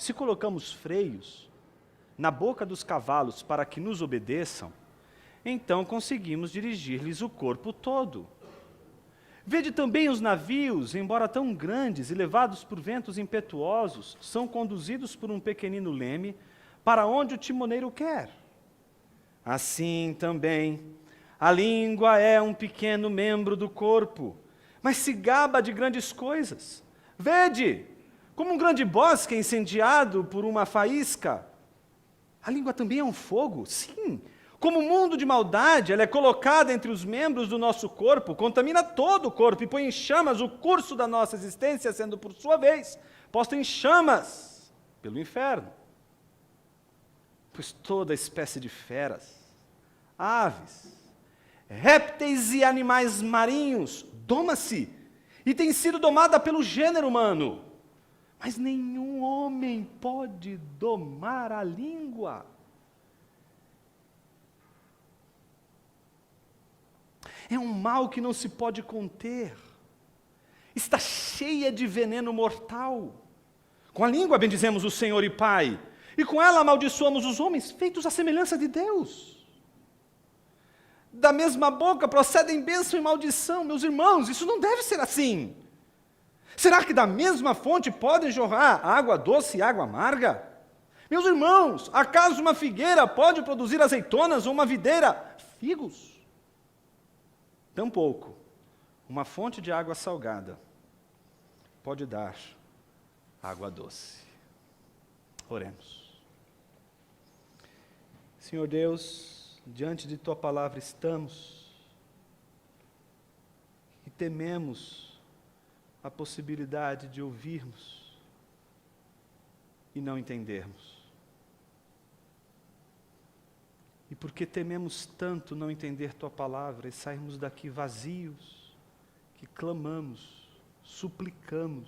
Se colocamos freios na boca dos cavalos para que nos obedeçam, então conseguimos dirigir-lhes o corpo todo. Vede também os navios, embora tão grandes e levados por ventos impetuosos, são conduzidos por um pequenino leme para onde o timoneiro quer. Assim também, a língua é um pequeno membro do corpo, mas se gaba de grandes coisas. Vede, como um grande bosque incendiado por uma faísca. A língua também é um fogo, sim. Como um mundo de maldade, ela é colocada entre os membros do nosso corpo, contamina todo o corpo e põe em chamas o curso da nossa existência, sendo, por sua vez, posta em chamas pelo inferno. Pois toda espécie de feras, aves, répteis e animais marinhos doma-se e tem sido domada pelo gênero humano. Mas nenhum homem pode domar a língua. É um mal que não se pode conter. Está cheia de veneno mortal. Com a língua bendizemos o Senhor e Pai, e com ela amaldiçoamos os homens feitos à semelhança de Deus. Da mesma boca procedem bênção e maldição. Meus irmãos, isso não deve ser assim. Será que da mesma fonte podem jorrar água doce e água amarga? Meus irmãos, acaso uma figueira pode produzir azeitonas ou uma videira figos? Tampouco uma fonte de água salgada pode dar água doce. Oremos. Senhor Deus, diante de Tua palavra estamos e tememos a possibilidade de ouvirmos e não entendermos. E porque tememos tanto não entender Tua palavra e sairmos daqui vazios, que clamamos, suplicamos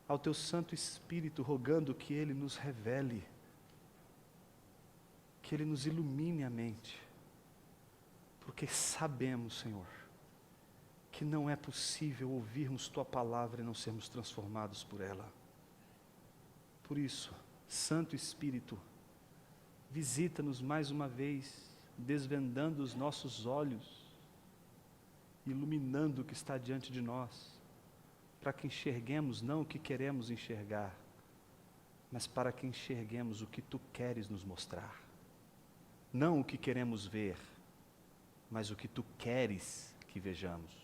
ao Teu Santo Espírito, rogando que Ele nos revele, que Ele nos ilumine a mente, porque sabemos, Senhor, que não é possível ouvirmos Tua palavra e não sermos transformados por ela. Por isso, Santo Espírito, visita-nos mais uma vez, desvendando os nossos olhos, iluminando o que está diante de nós, para que enxerguemos não o que queremos enxergar, mas para que enxerguemos o que Tu queres nos mostrar. Não o que queremos ver, mas o que Tu queres que vejamos.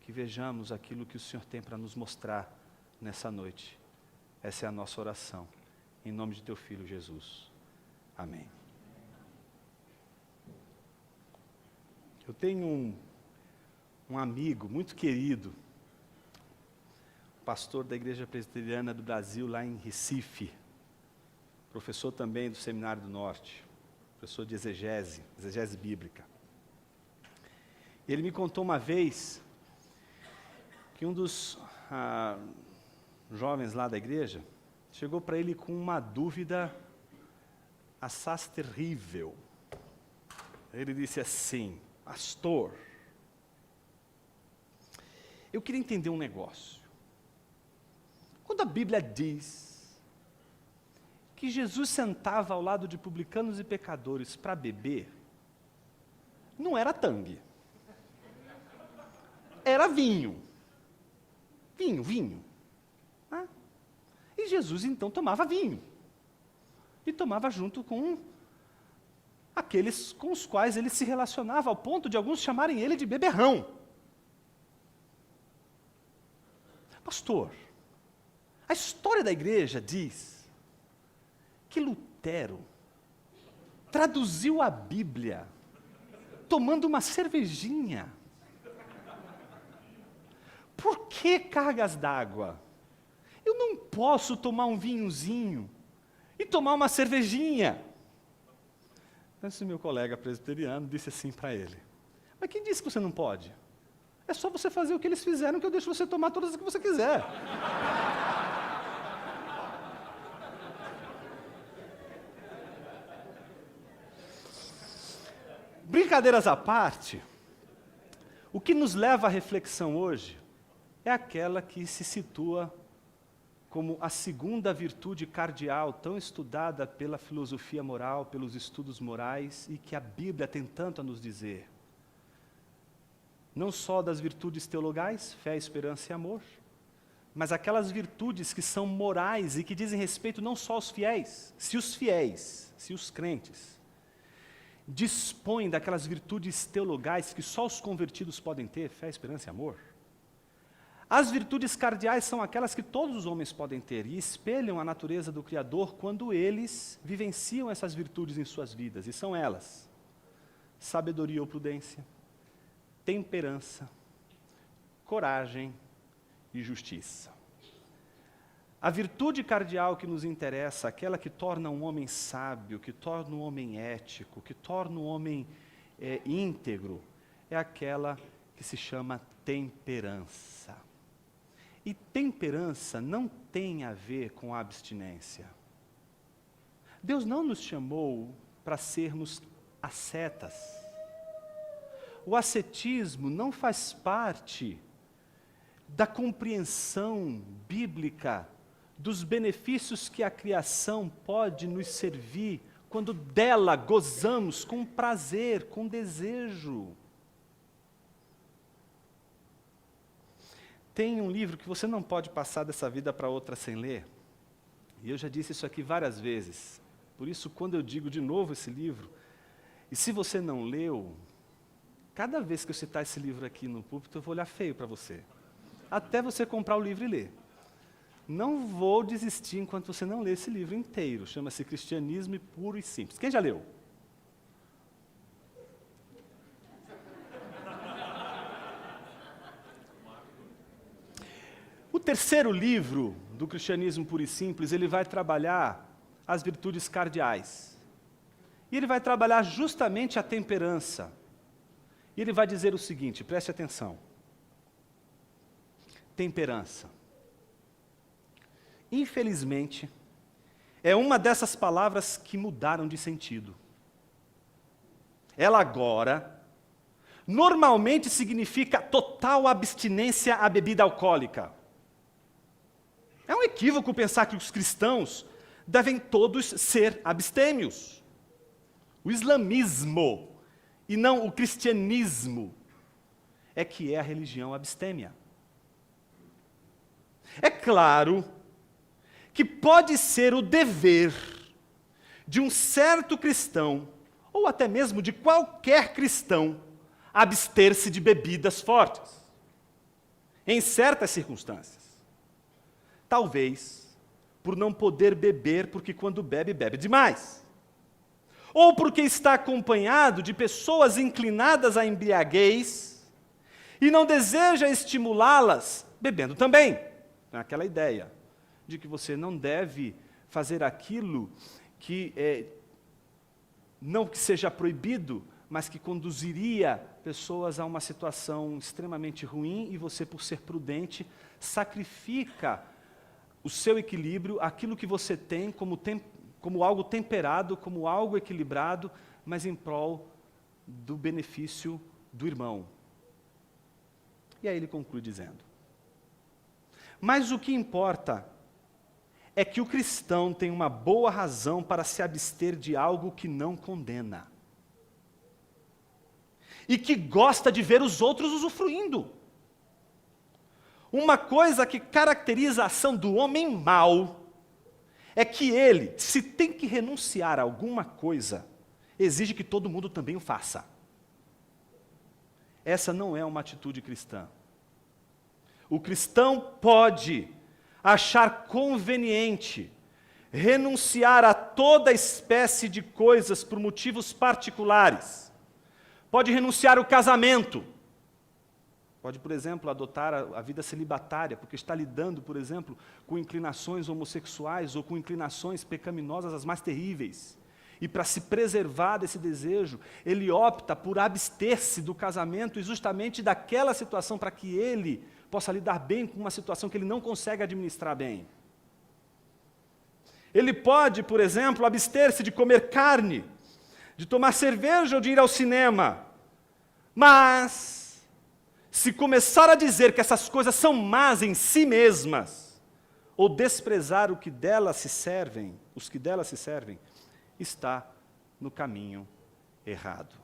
Que vejamos aquilo que o Senhor tem para nos mostrar nessa noite. Essa é a nossa oração. Em nome de Teu Filho Jesus. Amém. Eu tenho um amigo muito querido, pastor da Igreja Presbiteriana do Brasil, lá em Recife, professor também do Seminário do Norte, professor de exegese bíblica. Ele me contou uma vez que um dos jovens lá da igreja chegou para ele com uma dúvida assaz terrível. Ele disse assim: pastor, eu queria entender um negócio. Quando a Bíblia diz que Jesus sentava ao lado de publicanos e pecadores para beber, não era tangue, era vinho. Vinho. E Jesus então tomava vinho. E tomava junto com aqueles com os quais ele se relacionava, ao ponto de alguns chamarem ele de beberrão. Pastor, a história da igreja diz que Lutero traduziu a Bíblia tomando uma cervejinha. Por que cargas d'água? Eu não posso tomar um vinhozinho e tomar uma cervejinha. Esse meu colega presbiteriano disse assim para ele: mas quem disse que você não pode? É só você fazer o que eles fizeram que eu deixo você tomar todas as que você quiser. Brincadeiras à parte, o que nos leva à reflexão hoje é aquela que se situa como a segunda virtude cardeal, tão estudada pela filosofia moral, pelos estudos morais, e que a Bíblia tem tanto a nos dizer. Não só das virtudes teologais, fé, esperança e amor, mas aquelas virtudes que são morais e que dizem respeito não só aos fiéis. Se os crentes, dispõem daquelas virtudes teologais que só os convertidos podem ter, fé, esperança e amor, as virtudes cardeais são aquelas que todos os homens podem ter e espelham a natureza do Criador quando eles vivenciam essas virtudes em suas vidas, e são elas: sabedoria ou prudência, temperança, coragem e justiça. A virtude cardeal que nos interessa, aquela que torna um homem sábio, que torna um homem ético, que torna um homem íntegro, é aquela que se chama temperança. E temperança não tem a ver com abstinência. Deus não nos chamou para sermos ascetas. O ascetismo não faz parte da compreensão bíblica dos benefícios que a criação pode nos servir quando dela gozamos com prazer, com desejo. Tem um livro que você não pode passar dessa vida para outra sem ler. E eu já disse isso aqui várias vezes. Por isso, quando eu digo de novo esse livro, e se você não leu, cada vez que eu citar esse livro aqui no púlpito, eu vou olhar feio para você. Até você comprar o livro e ler. Não vou desistir enquanto você não ler esse livro inteiro. Chama-se Cristianismo Puro e Simples. Quem já leu? O terceiro livro do Cristianismo Puro e Simples, ele vai trabalhar as virtudes cardeais. E ele vai trabalhar justamente a temperança. E ele vai dizer o seguinte, preste atenção. Temperança. Infelizmente, é uma dessas palavras que mudaram de sentido. Ela agora, normalmente significa total abstinência à bebida alcoólica. É um equívoco pensar que os cristãos devem todos ser abstêmios. O islamismo, e não o cristianismo, é que é a religião abstêmia. É claro que pode ser o dever de um certo cristão, ou até mesmo de qualquer cristão, abster-se de bebidas fortes, em certas circunstâncias. Talvez por não poder beber, porque quando bebe, bebe demais. Ou porque está acompanhado de pessoas inclinadas à embriaguez e não deseja estimulá-las bebendo também. É aquela ideia de que você não deve fazer aquilo que não que seja proibido, mas que conduziria pessoas a uma situação extremamente ruim, e você, por ser prudente, sacrifica o seu equilíbrio, aquilo que você tem como algo temperado, como algo equilibrado, mas em prol do benefício do irmão. E aí ele conclui dizendo: mas o que importa é que o cristão tem uma boa razão para se abster de algo que não condena. E que gosta de ver os outros usufruindo. Uma coisa que caracteriza a ação do homem mau é que ele, se tem que renunciar a alguma coisa, exige que todo mundo também o faça. Essa não é uma atitude cristã. O cristão pode achar conveniente renunciar a toda espécie de coisas por motivos particulares. Pode renunciar ao casamento. Pode, por exemplo, adotar a vida celibatária, porque está lidando, por exemplo, com inclinações homossexuais ou com inclinações pecaminosas as mais terríveis. E para se preservar desse desejo, ele opta por abster-se do casamento e justamente daquela situação para que ele possa lidar bem com uma situação que ele não consegue administrar bem. Ele pode, por exemplo, abster-se de comer carne, de tomar cerveja ou de ir ao cinema. Mas, se começar a dizer que essas coisas são más em si mesmas, ou desprezar o que dela se servem, os que dela se servem, está no caminho errado.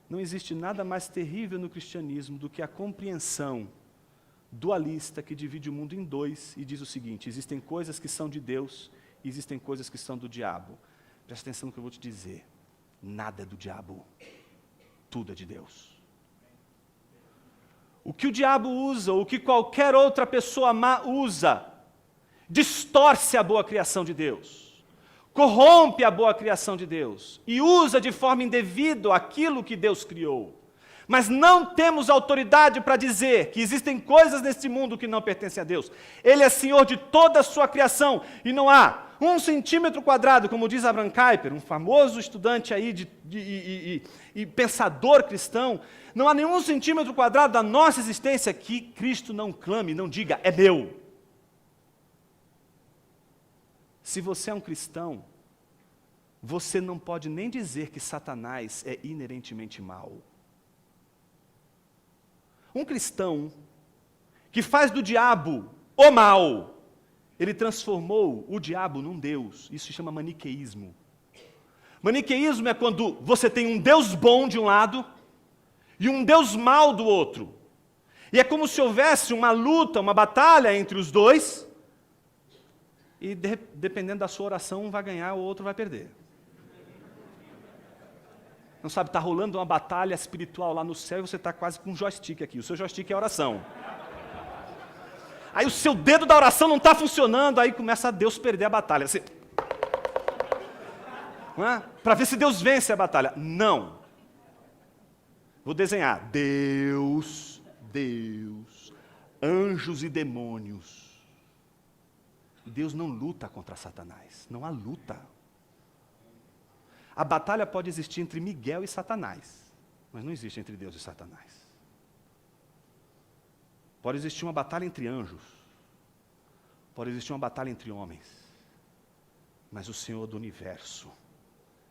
Não existe nada mais terrível no cristianismo do que a compreensão dualista que divide o mundo em dois e diz o seguinte: existem coisas que são de Deus e existem coisas que são do diabo. Presta atenção no que eu vou te dizer. Nada é do diabo. Tudo é de Deus. O que o diabo usa, o que qualquer outra pessoa má usa, distorce a boa criação de Deus, corrompe a boa criação de Deus e usa de forma indevida aquilo que Deus criou. Mas não temos autoridade para dizer que existem coisas neste mundo que não pertencem a Deus. Ele é Senhor de toda a sua criação e não há 1 centímetro quadrado, como diz Abraham Kuyper, um famoso estudante aí e pensador cristão, não há nenhum centímetro quadrado da nossa existência que Cristo não clame, não diga, é meu. Se você é um cristão, você não pode nem dizer que Satanás é inerentemente mau. Um cristão que faz do diabo o mal, ele transformou o diabo num Deus. Isso se chama maniqueísmo. Maniqueísmo é quando você tem um Deus bom de um lado e um Deus mau do outro. E é como se houvesse uma luta, uma batalha entre os dois, e dependendo da sua oração, um vai ganhar, o outro vai perder. Não sabe, está rolando uma batalha espiritual lá no céu e você está quase com um joystick aqui. O seu joystick é a oração. Aí o seu dedo da oração não está funcionando, aí começa a Deus perder a batalha. Você... Para ver se Deus vence a batalha. Não. Vou desenhar. Deus, anjos e demônios. Deus não luta contra Satanás. Não há luta. A batalha pode existir entre Miguel e Satanás, mas não existe entre Deus e Satanás. Pode existir uma batalha entre anjos, pode existir uma batalha entre homens, mas o Senhor do universo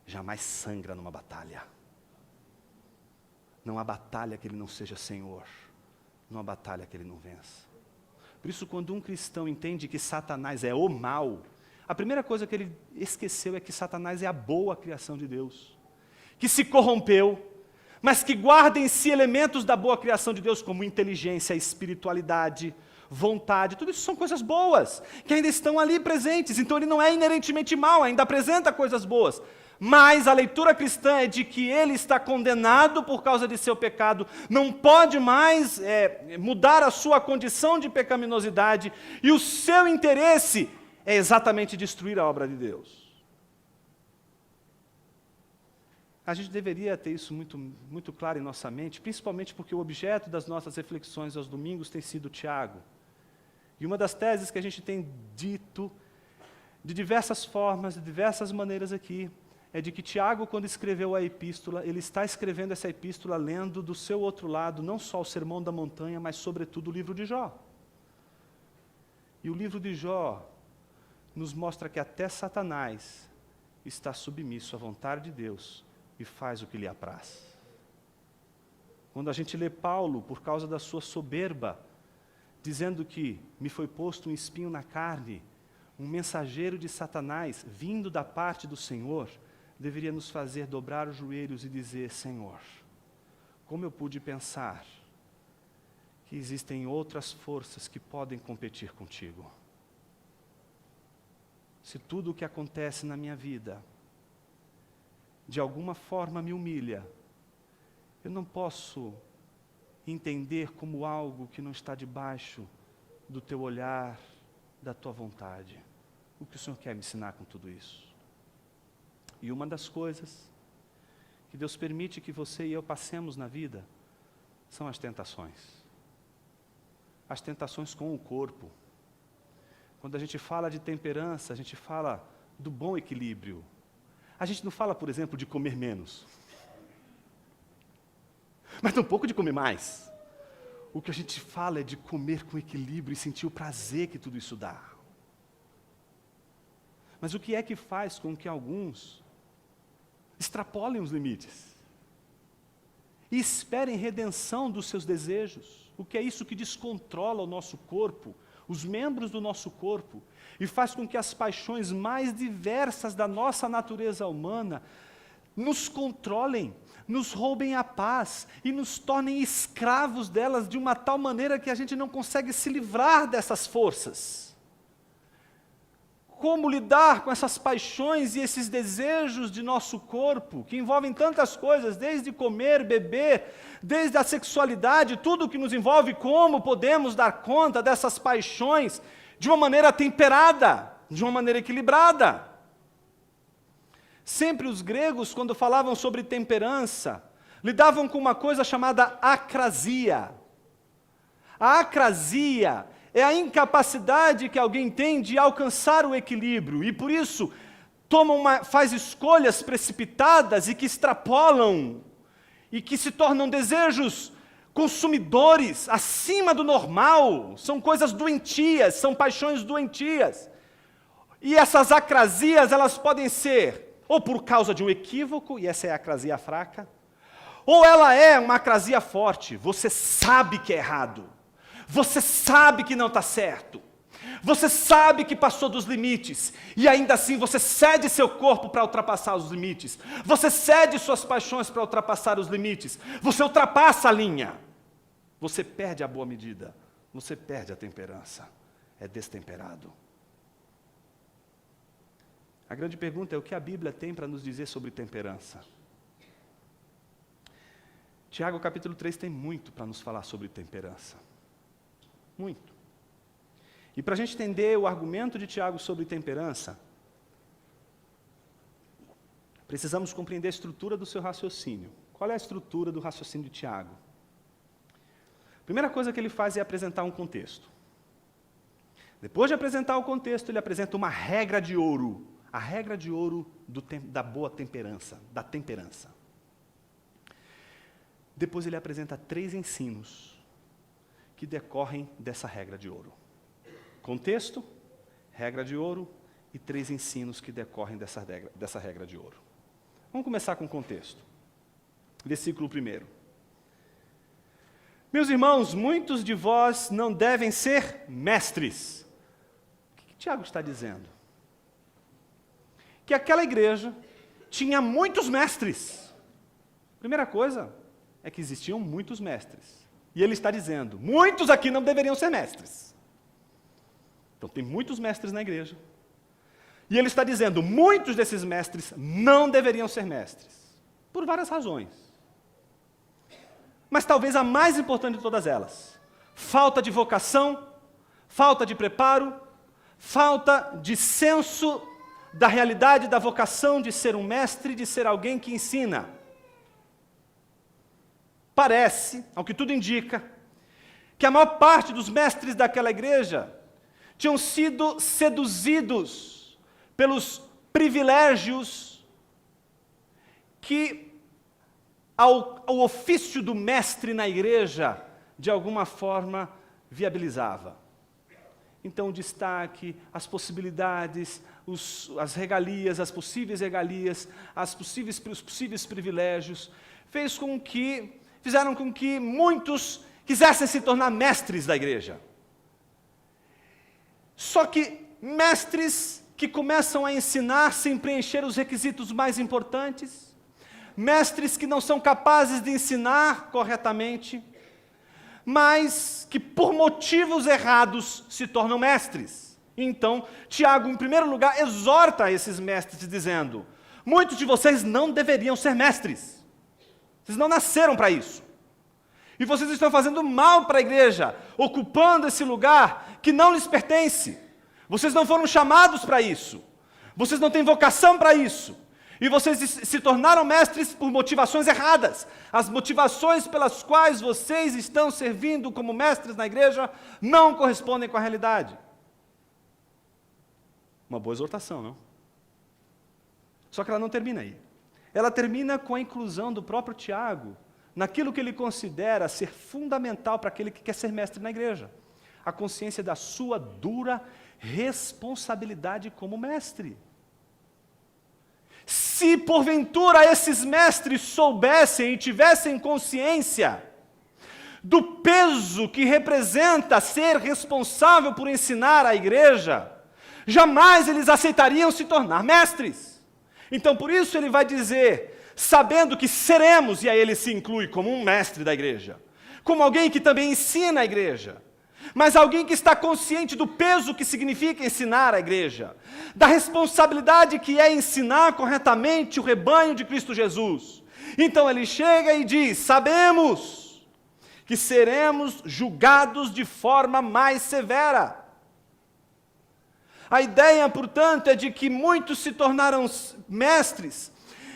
jamais sangra numa batalha. Não há batalha que Ele não seja Senhor, não há batalha que Ele não vença. Por isso, quando um cristão entende que Satanás é o mal, a primeira coisa que ele esqueceu é que Satanás é a boa criação de Deus, que se corrompeu, mas que guarda em si elementos da boa criação de Deus, como inteligência, espiritualidade, vontade, tudo isso são coisas boas, que ainda estão ali presentes. Então ele não é inerentemente mau, ainda apresenta coisas boas. Mas a leitura cristã é de que ele está condenado por causa de seu pecado, não pode mais mudar a sua condição de pecaminosidade, e o seu interesse é exatamente destruir a obra de Deus. A gente deveria ter isso muito claro em nossa mente, principalmente porque o objeto das nossas reflexões aos domingos tem sido Tiago. E uma das teses que a gente tem dito de diversas formas, de diversas maneiras aqui, é de que Tiago, quando escreveu a epístola, ele está escrevendo essa epístola lendo do seu outro lado, não só o Sermão da Montanha, mas sobretudo o livro de Jó. E o livro de Jó nos mostra que até Satanás está submisso à vontade de Deus e faz o que lhe apraz. Quando a gente lê Paulo, por causa da sua soberba, dizendo que me foi posto um espinho na carne, um mensageiro de Satanás, vindo da parte do Senhor, deveria nos fazer dobrar os joelhos e dizer: Senhor, como eu pude pensar que existem outras forças que podem competir contigo? Se tudo o que acontece na minha vida, de alguma forma me humilha, eu não posso entender como algo que não está debaixo do teu olhar, da tua vontade. O que o Senhor quer me ensinar com tudo isso? E uma das coisas que Deus permite que você e eu passemos na vida são as tentações. As tentações com o corpo. Quando a gente fala de temperança, a gente fala do bom equilíbrio. A gente não fala, por exemplo, de comer menos, mas tampouco de comer mais. O que a gente fala é de comer com equilíbrio e sentir o prazer que tudo isso dá. Mas o que é que faz com que alguns extrapolem os limites e esperem redenção dos seus desejos? O que é isso que descontrola o nosso corpo? os membros do nosso corpo, e faz com que as paixões mais diversas da nossa natureza humana nos controlem, nos roubem a paz e nos tornem escravos delas de uma tal maneira que a gente não consegue se livrar dessas forças. Como lidar com essas paixões e esses desejos de nosso corpo, que envolvem tantas coisas, desde comer, beber, desde a sexualidade, tudo que nos envolve, como podemos dar conta dessas paixões de uma maneira temperada, de uma maneira equilibrada? Sempre os gregos, quando falavam sobre temperança, lidavam com uma coisa chamada acrasia. A acrasia é a incapacidade que alguém tem de alcançar o equilíbrio, e por isso faz escolhas precipitadas e que extrapolam, e que se tornam desejos consumidores acima do normal. São coisas doentias, são paixões doentias. E essas acrasias, elas podem ser ou por causa de um equívoco, e essa é a acrasia fraca, ou ela é uma acrasia forte. Você sabe que é errado, você sabe que não está certo, você sabe que passou dos limites, e ainda assim você cede seu corpo para ultrapassar os limites, você cede suas paixões para ultrapassar os limites, você ultrapassa a linha, você perde a boa medida, você perde a temperança, é destemperado. A grande pergunta é: o que a Bíblia tem para nos dizer sobre temperança? Tiago capítulo 3 tem muito para nos falar sobre temperança. Muito. E para a gente entender o argumento de Tiago sobre temperança, precisamos compreender a estrutura do seu raciocínio. Qual é a estrutura do raciocínio de Tiago? A primeira coisa que ele faz é apresentar um contexto. Depois de apresentar o contexto, ele apresenta uma regra de ouro. A regra de ouro da boa temperança, da temperança. Depois ele apresenta 3 ensinos que decorrem dessa regra de ouro. Contexto, regra de ouro e 3 ensinos que decorrem dessa regra de ouro. Vamos começar com o contexto. Versículo 1. Meus irmãos, muitos de vós não devem ser mestres. O que Tiago está dizendo? Que aquela igreja tinha muitos mestres. Primeira coisa é que existiam muitos mestres. E ele está dizendo: muitos aqui não deveriam ser mestres. Então tem muitos mestres na igreja. E ele está dizendo: muitos desses mestres não deveriam ser mestres. Por várias razões. Mas talvez a mais importante de todas elas: falta de vocação, falta de preparo, falta de senso da realidade da vocação de ser um mestre, de ser alguém que ensina. Parece, ao que tudo indica, que a maior parte dos mestres daquela igreja tinham sido seduzidos pelos privilégios que ao ofício do mestre na igreja, de alguma forma, viabilizava. Então, o destaque, as possibilidades, as regalias, as possíveis regalias, os possíveis privilégios, fizeram com que muitos quisessem se tornar mestres da igreja. Só que mestres que começam a ensinar sem preencher os requisitos mais importantes, mestres que não são capazes de ensinar corretamente, mas que por motivos errados se tornam mestres. Então, Tiago, em primeiro lugar, exorta esses mestres dizendo: muitos de vocês não deveriam ser mestres. Vocês não nasceram para isso. E vocês estão fazendo mal para a igreja, ocupando esse lugar que não lhes pertence. Vocês não foram chamados para isso. Vocês não têm vocação para isso. E vocês se tornaram mestres por motivações erradas. As motivações pelas quais vocês estão servindo como mestres na igreja não correspondem com a realidade. Uma boa exortação, não? Só que ela não termina aí. Ela termina com a inclusão do próprio Tiago naquilo que ele considera ser fundamental para aquele que quer ser mestre na igreja: a consciência da sua dura responsabilidade como mestre. Se porventura esses mestres soubessem e tivessem consciência do peso que representa ser responsável por ensinar a igreja, jamais eles aceitariam se tornar mestres. Então, por isso ele vai dizer, sabendo que seremos, e aí ele se inclui como um mestre da igreja, como alguém que também ensina a igreja, mas alguém que está consciente do peso que significa ensinar a igreja, da responsabilidade que é ensinar corretamente o rebanho de Cristo Jesus. Então ele chega e diz, sabemos que seremos julgados de forma mais severa. A ideia, portanto, é de que muitos se tornaram mestres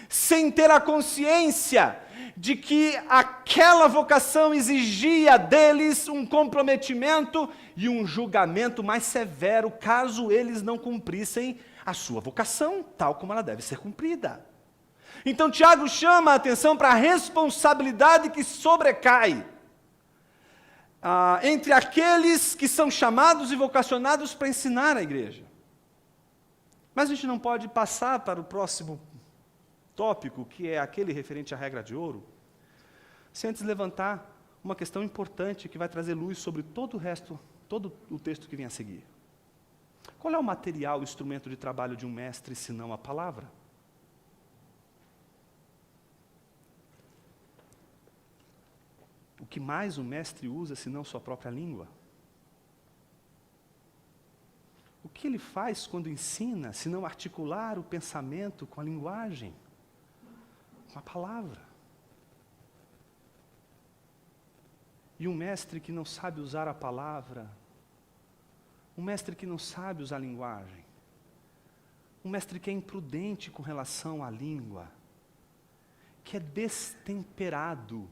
sem ter a consciência de que aquela vocação exigia deles um comprometimento e um julgamento mais severo, caso eles não cumprissem a sua vocação, tal como ela deve ser cumprida. Então Tiago chama a atenção para a responsabilidade que sobrecai entre aqueles que são chamados e vocacionados para ensinar a igreja. Mas a gente não pode passar para o próximo tópico, que é aquele referente à regra de ouro, sem antes levantar uma questão importante que vai trazer luz sobre todo o resto, todo o texto que vem a seguir. Qual é o material, o instrumento de trabalho de um mestre, senão a palavra? O que mais o mestre usa, senão sua própria língua? O que ele faz quando ensina, senão articular o pensamento com a linguagem? Com a palavra. E um mestre que não sabe usar a palavra, um mestre que não sabe usar a linguagem, um mestre que é imprudente com relação à língua, que é destemperado,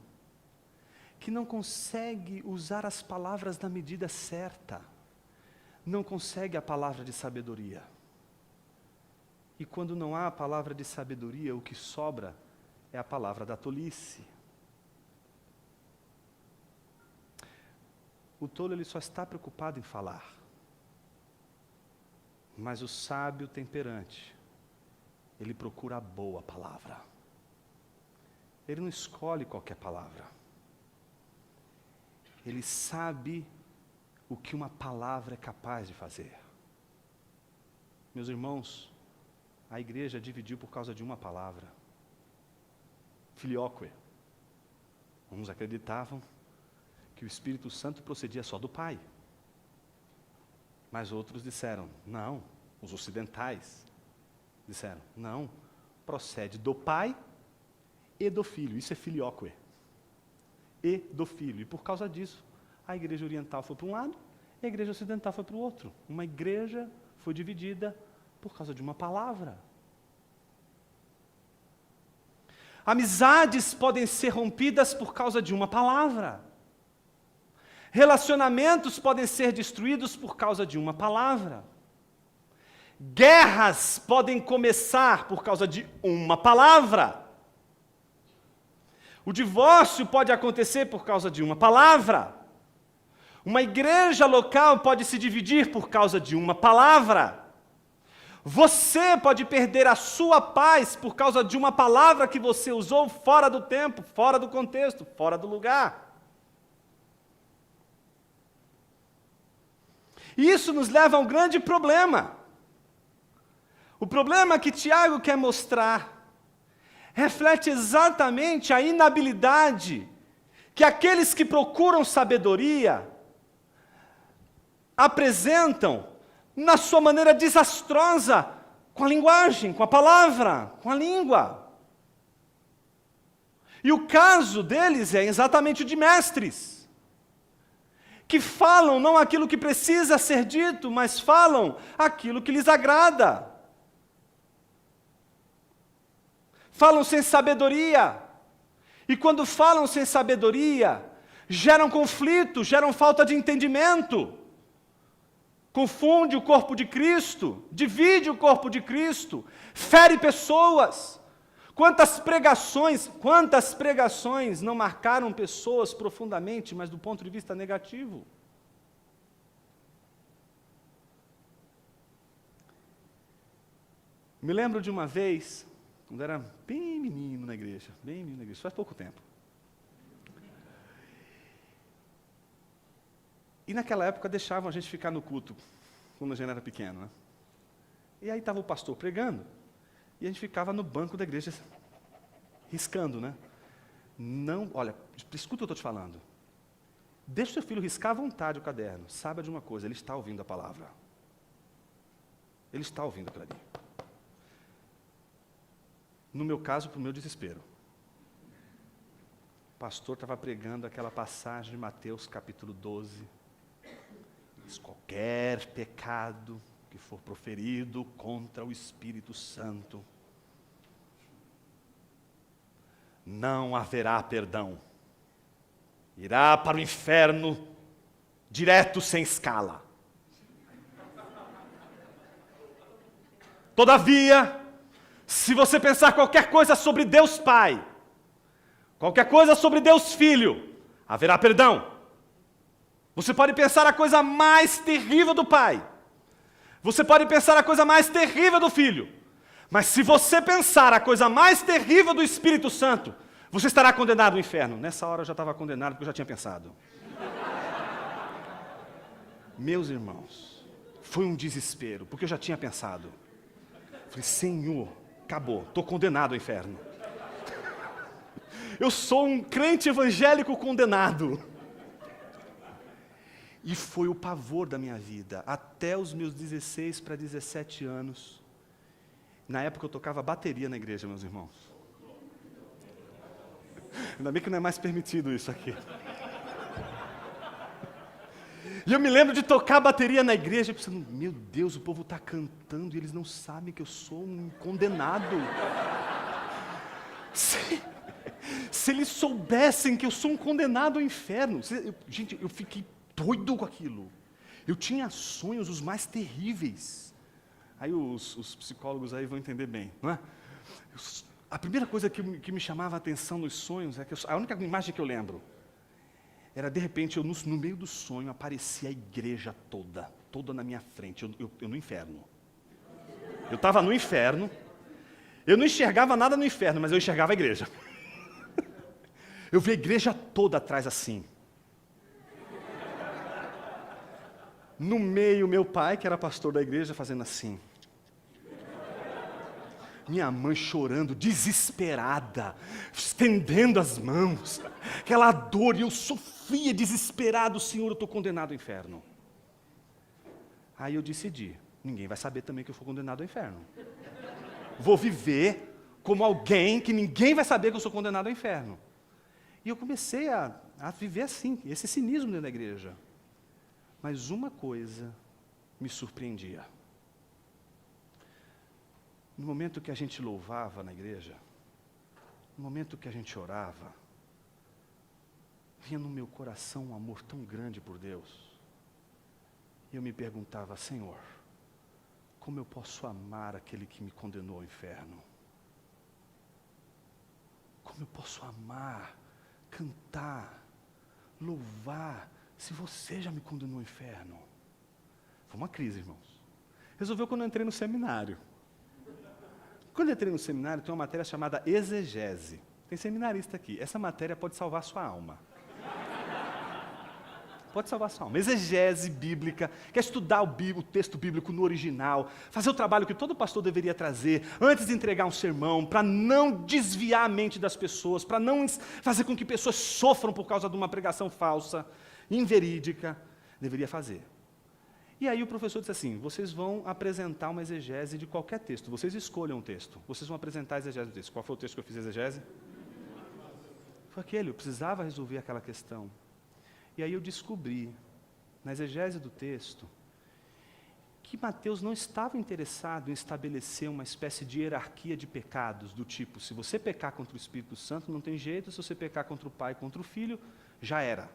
que não consegue usar as palavras na medida certa, não consegue a palavra de sabedoria. E quando não há a palavra de sabedoria, o que sobra é a palavra da tolice. O tolo ele só está preocupado em falar. Mas o sábio temperante, ele procura a boa palavra. Ele não escolhe qualquer palavra. Ele sabe o que uma palavra é capaz de fazer. Meus irmãos, a igreja dividiu por causa de uma palavra. Filioque. Uns acreditavam que o Espírito Santo procedia só do Pai. Mas outros disseram, não, os ocidentais disseram, não, procede do Pai e do Filho. Isso é filioque. E do Filho. E por causa disso, a igreja oriental foi para um lado e a igreja ocidental foi para o outro. Uma igreja foi dividida por causa de uma palavra. Amizades podem ser rompidas por causa de uma palavra. Relacionamentos podem ser destruídos por causa de uma palavra. Guerras podem começar por causa de uma palavra. O divórcio pode acontecer por causa de uma palavra. Uma igreja local pode se dividir por causa de uma palavra. Você pode perder a sua paz por causa de uma palavra que você usou fora do tempo, fora do contexto, fora do lugar. E isso nos leva a um grande problema. O problema que Tiago quer mostrar reflete exatamente a inabilidade que aqueles que procuram sabedoria apresentam na sua maneira desastrosa com a linguagem, com a palavra, com a língua. E o caso deles é exatamente o de mestres, que falam não aquilo que precisa ser dito, mas falam aquilo que lhes agrada. Falam sem sabedoria. E quando falam sem sabedoria, geram conflito, geram falta de entendimento. Confunde o corpo de Cristo, divide o corpo de Cristo, fere pessoas. Quantas pregações não marcaram pessoas profundamente, mas do ponto de vista negativo? Me lembro de uma vez, quando era bem menino na igreja, faz pouco tempo. E naquela época deixavam a gente ficar no culto, quando a gente era pequeno, né? E aí estava o pastor pregando, e a gente ficava no banco da igreja, riscando, né? Não, olha, escuta o que eu estou te falando. Deixa o seu filho riscar à vontade o caderno. Saiba de uma coisa, ele está ouvindo a palavra. Ele está ouvindo aquilo ali. No meu caso, para o meu desespero. O pastor estava pregando aquela passagem de Mateus capítulo 12. Diz, qualquer pecado que for proferido contra o Espírito Santo, não haverá perdão. Irá para o inferno, direto, sem escala. Todavia, se você pensar qualquer coisa sobre Deus Pai, qualquer coisa sobre Deus Filho, haverá perdão. Você pode pensar a coisa mais terrível do Pai. Você pode pensar a coisa mais terrível do Filho. Mas se você pensar a coisa mais terrível do Espírito Santo, você estará condenado ao inferno. Nessa hora eu já estava condenado, porque eu já tinha pensado. Meus irmãos, foi um desespero, porque eu já tinha pensado. Falei, Senhor, acabou, estou condenado ao inferno. Eu sou um crente evangélico condenado. E foi o pavor da minha vida, até os meus 16 para 17 anos. Na época eu tocava bateria na igreja, meus irmãos. Ainda bem que não é mais permitido isso aqui. E eu me lembro de tocar bateria na igreja, pensando, meu Deus, o povo está cantando e eles não sabem que eu sou um condenado. Se eles soubessem que eu sou um condenado ao inferno. Gente, eu fiquei doido com aquilo. Eu tinha sonhos os mais terríveis. Aí os psicólogos aí vão entender bem, não é? A primeira coisa que me chamava a atenção nos sonhos, a única imagem que eu lembro, era de repente, no meio do sonho, aparecia a igreja toda na minha frente, eu no inferno. Eu estava no inferno, eu não enxergava nada no inferno, mas eu enxergava a igreja. Eu vi a igreja toda atrás assim. No meio, meu pai, que era pastor da igreja, fazendo assim. Minha mãe chorando, desesperada, estendendo as mãos, aquela dor, e eu sofria desesperado, Senhor, eu estou condenado ao inferno. Aí eu decidi, ninguém vai saber também que eu fui condenado ao inferno. Vou viver como alguém que ninguém vai saber que eu sou condenado ao inferno. E eu comecei a viver assim, esse cinismo dentro da igreja. Mas uma coisa me surpreendia. No momento que a gente louvava na igreja, no momento que a gente orava, vinha no meu coração um amor tão grande por Deus. E eu me perguntava, Senhor, como eu posso amar aquele que me condenou ao inferno? Como eu posso amar, cantar, louvar, se você já me condenou ao inferno? Foi uma crise, irmãos. Resolveu quando eu entrei no seminário. Quando eu entrei no seminário, tem uma matéria chamada exegese. Tem seminarista aqui. Essa matéria pode salvar sua alma. Pode salvar sua alma. Exegese bíblica, quer estudar o texto bíblico no original, fazer o trabalho que todo pastor deveria trazer, antes de entregar um sermão, para não desviar a mente das pessoas, para não fazer com que pessoas sofram por causa de uma pregação falsa, inverídica, deveria fazer. E aí o professor disse assim, vocês vão apresentar uma exegese de qualquer texto, vocês escolham um texto, vocês vão apresentar a exegese do texto. Qual foi o texto que eu fiz exegese? Foi aquele, eu precisava resolver aquela questão. E aí eu descobri, na exegese do texto, que Mateus não estava interessado em estabelecer uma espécie de hierarquia de pecados, do tipo, se você pecar contra o Espírito Santo, não tem jeito, se você pecar contra o Pai e contra o Filho, já era.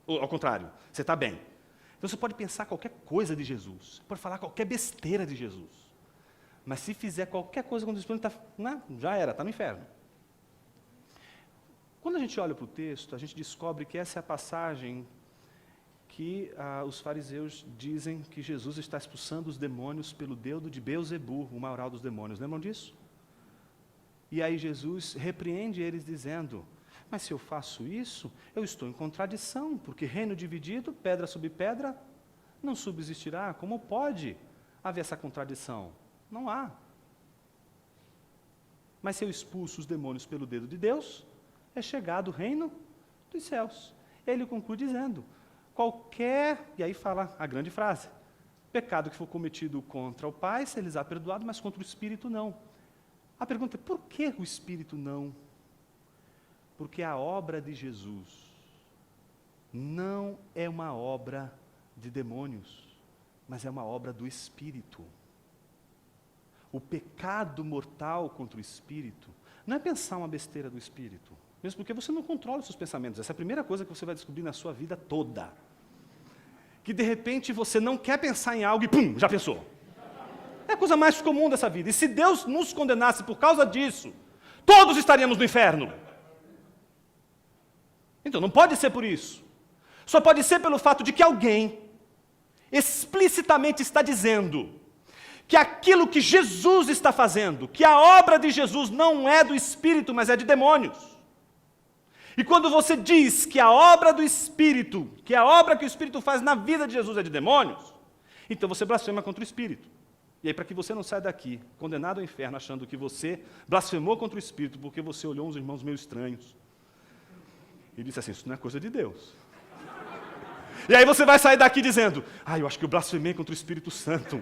Ou, ao contrário, você está bem. Então você pode pensar qualquer coisa de Jesus, pode falar qualquer besteira de Jesus, mas se fizer qualquer coisa contra o Espírito Santo, já era, está no inferno. Quando a gente olha para o texto, a gente descobre que essa é a passagem que os fariseus dizem que Jesus está expulsando os demônios pelo dedo de Beelzebu, o maioral dos demônios. Lembram disso? E aí Jesus repreende eles dizendo, Mas se eu faço isso, eu estou em contradição, porque reino dividido, pedra sobre pedra, não subsistirá. Como pode haver essa contradição? Não há. Mas se eu expulso os demônios pelo dedo de Deus, é chegado o reino dos céus. Ele conclui dizendo, e aí fala a grande frase, pecado que for cometido contra o Pai, se lhes há perdoado, mas contra o Espírito não. A pergunta é, por que o Espírito não? Porque a obra de Jesus não é uma obra de demônios, mas é uma obra do Espírito. O pecado mortal contra o Espírito não é pensar uma besteira do Espírito, mesmo porque você não controla os seus pensamentos. Essa é a primeira coisa que você vai descobrir na sua vida toda. Que de repente você não quer pensar em algo e pum, já pensou. É a coisa mais comum dessa vida. E se Deus nos condenasse por causa disso, todos estaríamos no inferno. Então não pode ser por isso. Só pode ser pelo fato de que alguém explicitamente está dizendo que aquilo que Jesus está fazendo, que a obra de Jesus não é do Espírito, mas é de demônios. E quando você diz que a obra do Espírito, que a obra que o Espírito faz na vida de Jesus é de demônios, então você blasfema contra o Espírito. E aí, para que você não saia daqui, condenado ao inferno, achando que você blasfemou contra o Espírito, porque você olhou uns irmãos meio estranhos, e disse assim, isso não é coisa de Deus. E aí você vai sair daqui dizendo, eu acho que eu blasfemei contra o Espírito Santo.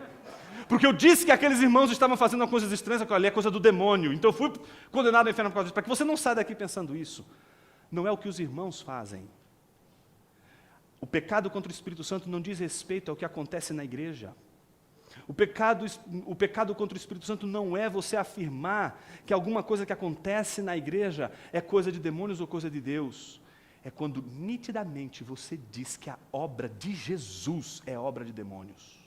Porque eu disse que aqueles irmãos estavam fazendo coisas estranhas, ali é coisa do demônio. Então eu fui condenado ao inferno por causa disso. Para que você não saia daqui pensando isso. Não é o que os irmãos fazem. O pecado contra o Espírito Santo não diz respeito ao que acontece na igreja. O pecado contra o Espírito Santo não é você afirmar que alguma coisa que acontece na igreja é coisa de demônios ou coisa de Deus. É quando nitidamente você diz que a obra de Jesus é obra de demônios.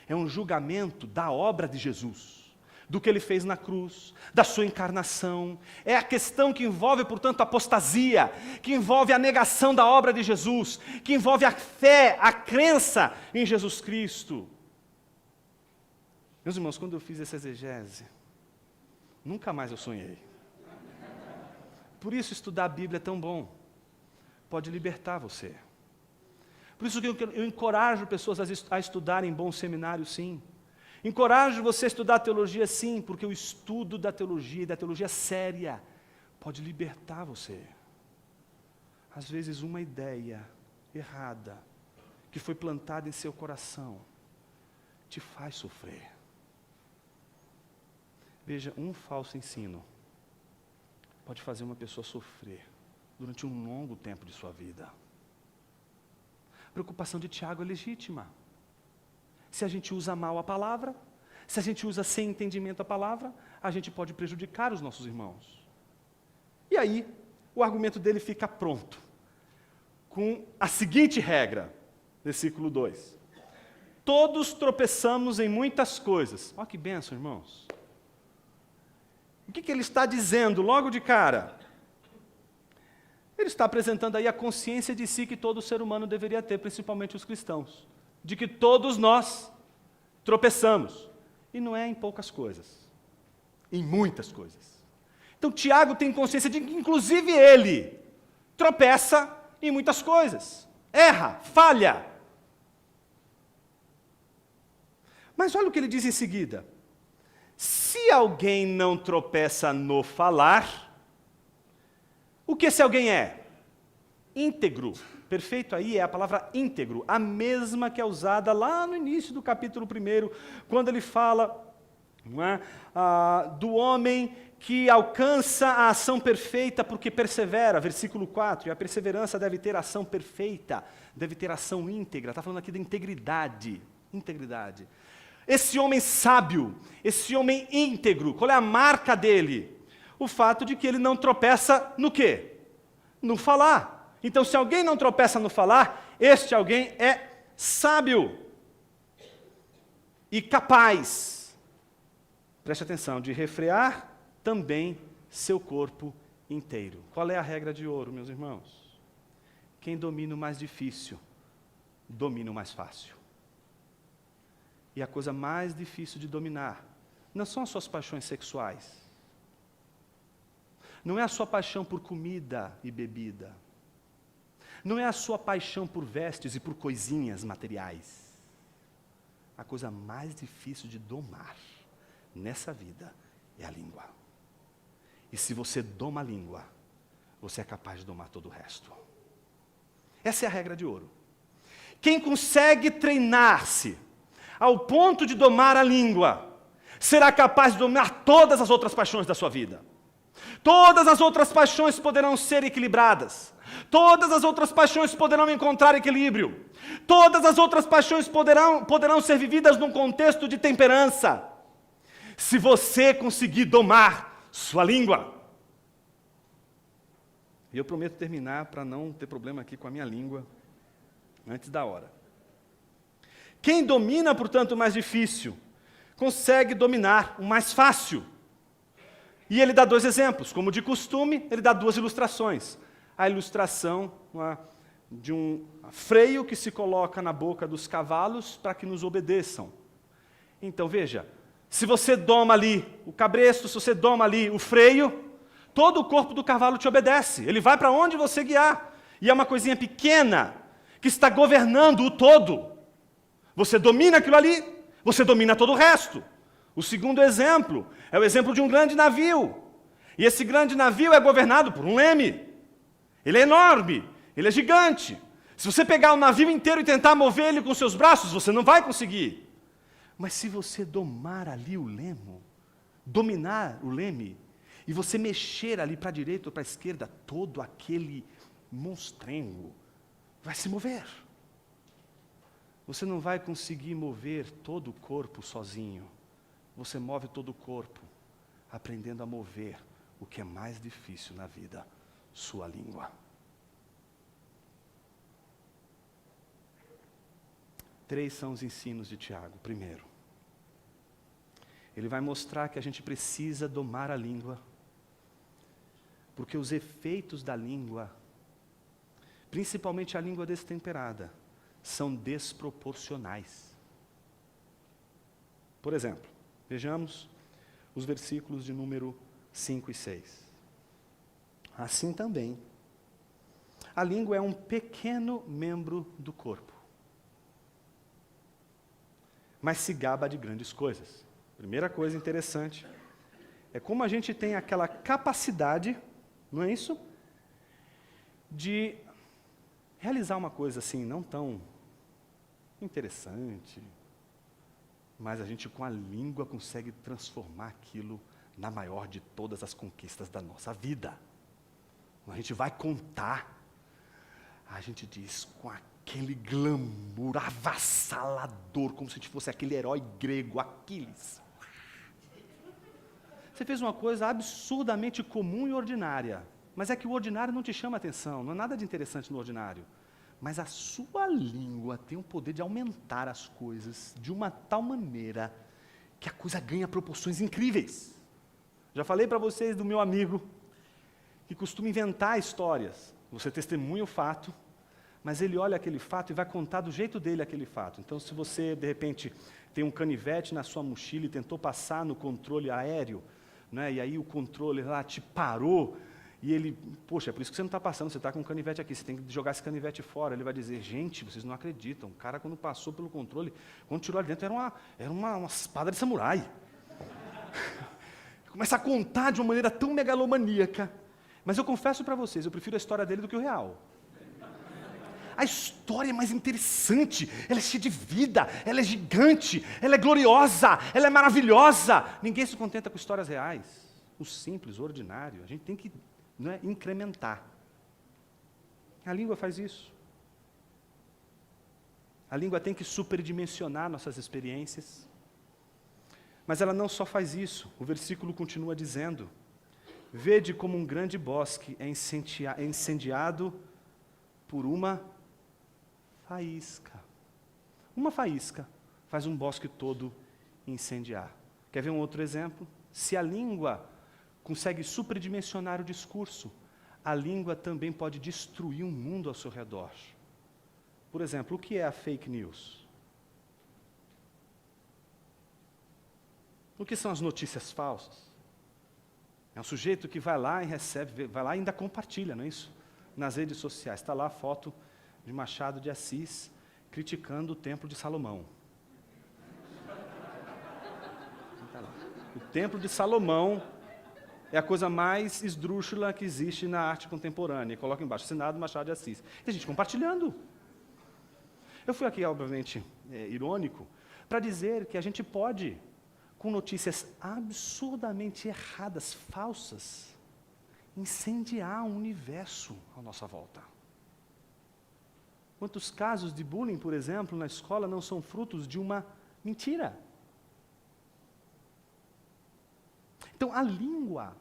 É um julgamento da obra de Jesus, do que ele fez na cruz, da sua encarnação. É a questão que envolve, portanto, a apostasia, que envolve a negação da obra de Jesus, que envolve a fé, a crença em Jesus Cristo. Meus irmãos, quando eu fiz essa exegese, nunca mais eu sonhei. Por isso estudar a Bíblia é tão bom. Pode libertar você. Por isso que eu encorajo pessoas a estudarem bom seminário, sim. Encorajo você a estudar teologia, sim, porque o estudo da teologia, e da teologia séria, pode libertar você. Às vezes uma ideia errada, que foi plantada em seu coração, te faz sofrer. Veja, um falso ensino pode fazer uma pessoa sofrer durante um longo tempo de sua vida. A preocupação de Tiago é legítima. Se a gente usa mal a palavra, se a gente usa sem entendimento a palavra, a gente pode prejudicar os nossos irmãos. E aí, o argumento dele fica pronto, com a seguinte regra, versículo 2. Todos tropeçamos em muitas coisas. Olha que bênção, irmãos. O que ele está dizendo logo de cara? Ele está apresentando aí a consciência de si que todo ser humano deveria ter, principalmente os cristãos. De que todos nós tropeçamos. E não é em poucas coisas. Em muitas coisas. Então Tiago tem consciência de que inclusive ele tropeça em muitas coisas. Erra, falha. Mas olha o que ele diz em seguida. Se alguém não tropeça no falar, o que esse alguém é? Íntegro. Perfeito aí é a palavra íntegro, a mesma que é usada lá no início do capítulo 1, quando ele fala do homem que alcança a ação perfeita porque persevera, versículo 4, e a perseverança deve ter ação perfeita, deve ter ação íntegra, está falando aqui da integridade. Esse homem sábio, esse homem íntegro, qual é a marca dele? O fato de que ele não tropeça no quê? No falar. Então, se alguém não tropeça no falar, este alguém é sábio e capaz, preste atenção, de refrear também seu corpo inteiro. Qual é a regra de ouro, meus irmãos? Quem domina o mais difícil, domina o mais fácil. E a coisa mais difícil de dominar não são as suas paixões sexuais, não é a sua paixão por comida e bebida. Não é a sua paixão por vestes e por coisinhas materiais. A coisa mais difícil de domar nessa vida é a língua. E se você doma a língua, você é capaz de domar todo o resto. Essa é a regra de ouro. Quem consegue treinar-se ao ponto de domar a língua, será capaz de dominar todas as outras paixões da sua vida. Todas as outras paixões poderão ser equilibradas. Todas as outras paixões poderão encontrar equilíbrio. Todas as outras paixões poderão ser vividas num contexto de temperança. Se você conseguir domar sua língua. E eu prometo terminar para não ter problema aqui com a minha língua antes da hora. Quem domina, portanto, o mais difícil, consegue dominar o mais fácil. E ele dá 2 exemplos. Como de costume, ele dá 2 ilustrações. A ilustração de um freio que se coloca na boca dos cavalos para que nos obedeçam. Então, veja, se você doma ali o cabresto, se você doma ali o freio, todo o corpo do cavalo te obedece. Ele vai para onde você guiar. E é uma coisinha pequena que está governando o todo. Você domina aquilo ali, você domina todo o resto. O segundo exemplo é o exemplo de um grande navio. E esse grande navio é governado por um leme. Ele é enorme, ele é gigante. Se você pegar o navio inteiro e tentar mover ele com seus braços, você não vai conseguir. Mas se você domar ali o leme, dominar o leme, e você mexer ali para a direita ou para a esquerda, todo aquele monstrengo vai se mover. Você não vai conseguir mover todo o corpo sozinho. Você move todo o corpo, aprendendo a mover o que é mais difícil na vida, sua língua. 3 são os ensinos de Tiago. Primeiro, ele vai mostrar que a gente precisa domar a língua, porque os efeitos da língua, principalmente a língua destemperada, são desproporcionais. Por exemplo, vejamos os versículos de número 5 e 6. Assim também, a língua é um pequeno membro do corpo, mas se gaba de grandes coisas. Primeira coisa interessante é como a gente tem aquela capacidade, não é isso? De realizar uma coisa assim, não tão interessante, mas a gente com a língua consegue transformar aquilo na maior de todas as conquistas da nossa vida. Quando a gente vai contar, a gente diz com aquele glamour avassalador, como se a gente fosse aquele herói grego, Aquiles. Você fez uma coisa absurdamente comum e ordinária, mas é que o ordinário não te chama atenção, não há nada de interessante no ordinário. Mas a sua língua tem o poder de aumentar as coisas de uma tal maneira que a coisa ganha proporções incríveis. Já falei para vocês do meu amigo que costuma inventar histórias. Você testemunha o fato, mas ele olha aquele fato e vai contar do jeito dele aquele fato. Então, se você, de repente, tem um canivete na sua mochila e tentou passar no controle aéreo, né, e aí o controle lá te parou, e ele, poxa, é por isso que você não está passando, você está com um canivete aqui, você tem que jogar esse canivete fora. Ele vai dizer, gente, vocês não acreditam, o cara quando passou pelo controle, quando tirou ali dentro, era uma espada de samurai. Começa a contar de uma maneira tão megalomaníaca. Mas eu confesso para vocês, eu prefiro a história dele do que o real. A história é mais interessante, ela é cheia de vida, ela é gigante, ela é gloriosa, ela é maravilhosa. Ninguém se contenta com histórias reais. O simples, o ordinário, a gente tem que incrementar. A língua faz isso. A língua tem que superdimensionar nossas experiências. Mas ela não só faz isso, o versículo continua dizendo, vede como um grande bosque é incendiado por uma faísca. Uma faísca faz um bosque todo incendiar. Quer ver um outro exemplo? Se a língua consegue superdimensionar o discurso, a língua também pode destruir um mundo ao seu redor. Por exemplo, o que é a fake news? O que são as notícias falsas? É um sujeito que vai lá e recebe, vai lá e ainda compartilha, não é isso? Nas redes sociais. Está lá a foto de Machado de Assis criticando o Templo de Salomão. Tá lá. O Templo de Salomão é a coisa mais esdrúxula que existe na arte contemporânea. E coloca embaixo, assinado Machado de Assis. Tem gente compartilhando. Eu fui aqui, obviamente, irônico, para dizer que a gente pode, com notícias absurdamente erradas, falsas, incendiar o universo à nossa volta. Quantos casos de bullying, por exemplo, na escola não são frutos de uma mentira? Então, a língua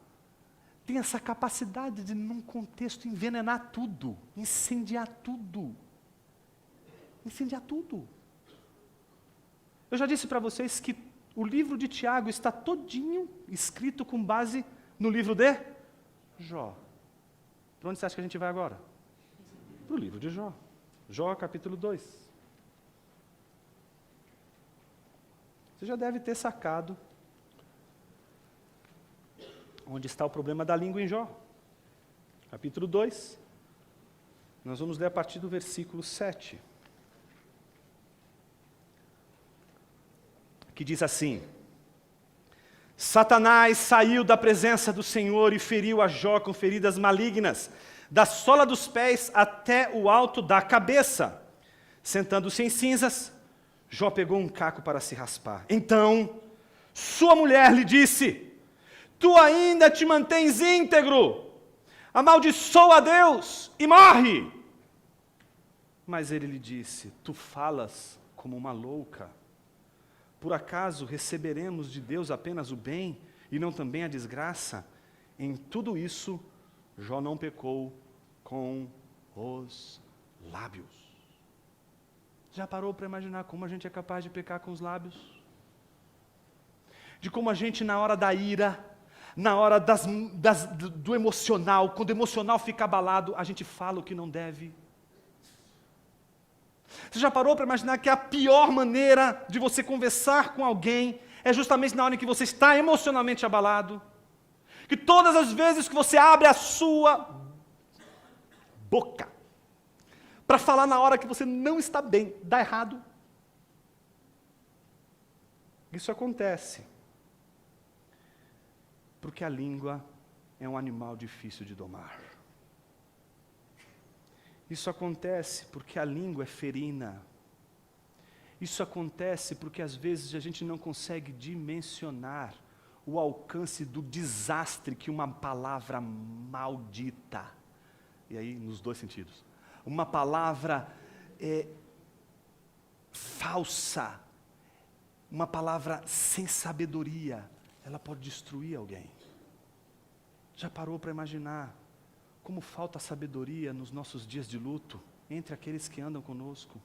tem essa capacidade de, num contexto, envenenar tudo, incendiar tudo. Incendiar tudo. Eu já disse para vocês que o livro de Tiago está todinho escrito com base no livro de Jó. Para onde você acha que a gente vai agora? Para o livro de Jó. Jó, capítulo 2. Você já deve ter sacado onde está o problema da língua em Jó. Capítulo 2. Nós vamos ler a partir do versículo 7. Que diz assim: Satanás saiu da presença do Senhor e feriu a Jó com feridas malignas, da sola dos pés até o alto da cabeça. Sentando-se em cinzas, Jó pegou um caco para se raspar. Então, sua mulher lhe disse: Tu ainda te mantens íntegro, amaldiçoa a Deus e morre. Mas ele lhe disse: Tu falas como uma louca. Por acaso receberemos de Deus apenas o bem e não também a desgraça? Em tudo isso, Jó não pecou com os lábios. Já parou para imaginar como a gente é capaz de pecar com os lábios? De como a gente, na hora da ira, na hora do emocional, quando o emocional fica abalado, a gente fala o que não deve. Você já parou para imaginar que a pior maneira de você conversar com alguém é justamente na hora em que você está emocionalmente abalado? Que todas as vezes que você abre a sua boca para falar na hora que você não está bem, dá errado? Isso acontece porque a língua é um animal difícil de domar. Isso acontece porque a língua é ferina. Isso acontece porque às vezes a gente não consegue dimensionar o alcance do desastre que uma palavra maldita, e aí nos dois sentidos, uma palavra falsa, uma palavra sem sabedoria, ela pode destruir alguém. Já parou para imaginar como falta sabedoria nos nossos dias de luto, entre aqueles que andam conosco?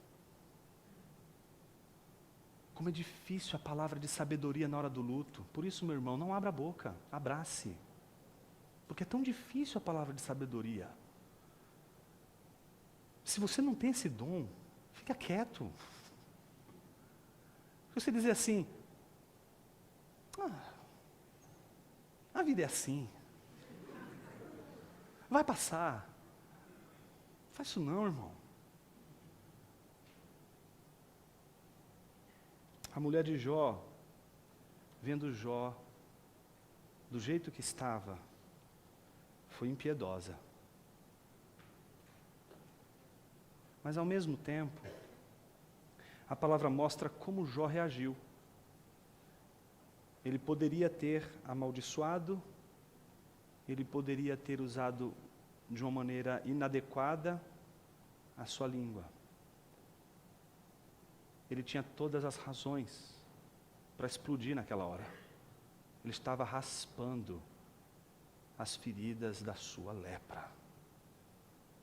Como é difícil a palavra de sabedoria na hora do luto. Por isso, meu irmão, não abra a boca, abrace. Porque é tão difícil a palavra de sabedoria. Se você não tem esse dom, fica quieto. Se você dizer assim, a vida é assim. Vai passar. Não faz isso não, irmão. A mulher de Jó, vendo Jó do jeito que estava, foi impiedosa. Mas ao mesmo tempo, a palavra mostra como Jó reagiu. Ele poderia ter amaldiçoado, ele poderia ter usado de uma maneira inadequada a sua língua. Ele tinha todas as razões para explodir naquela hora. Ele estava raspando as feridas da sua lepra,